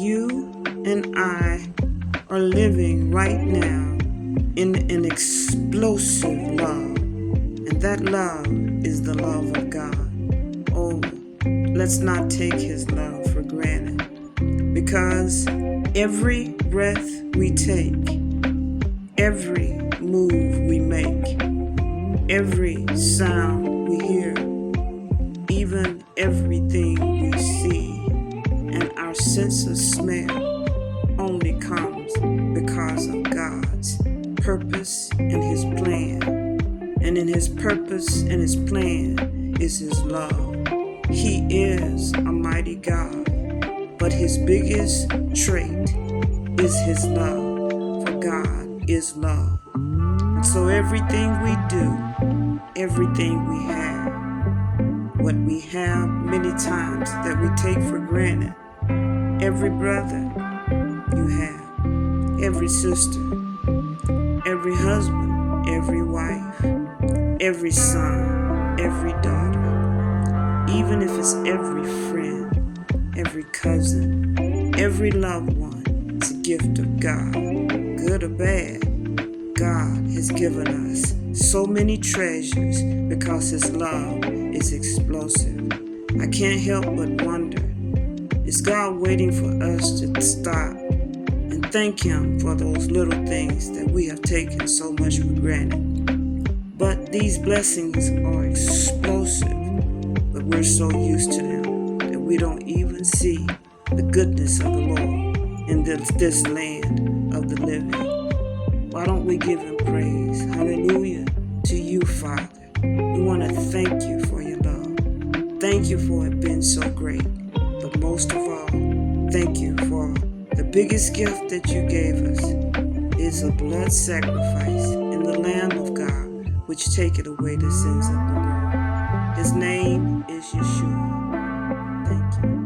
you and I are living right now in an explosive love. And that love is the love of God. Oh, let's not take his love for granted. Because every breath we take, every move we make, every sound we hear, even everything we see, and our sense of smell only comes because of God's purpose and his plan. And in his purpose and his plan is his love. He is a mighty God, but his biggest trait is his love, for God is love. And so everything we do, everything we have, what we have many times that we take for granted, every brother you have, every sister, every husband, every wife, every son, every daughter, even if it's every friend, every cousin, every loved one, it's a gift of God, good or bad. God has given us so many treasures because his love is explosive. I can't help but wonder, is God waiting for us to stop and thank him for those little things that we have taken so much for granted? But these blessings are explosive, but we're so used to them that we don't even see the goodness of the Lord in this land of the living. Why don't we give him praise? Hallelujah to you, Father. We want to thank you for your love. Thank you for it being so great. But most of all, thank you for the biggest gift that you gave us is a blood sacrifice in the Lamb of God, which taketh away the sins of the world. His name is YESHUA. Thank you.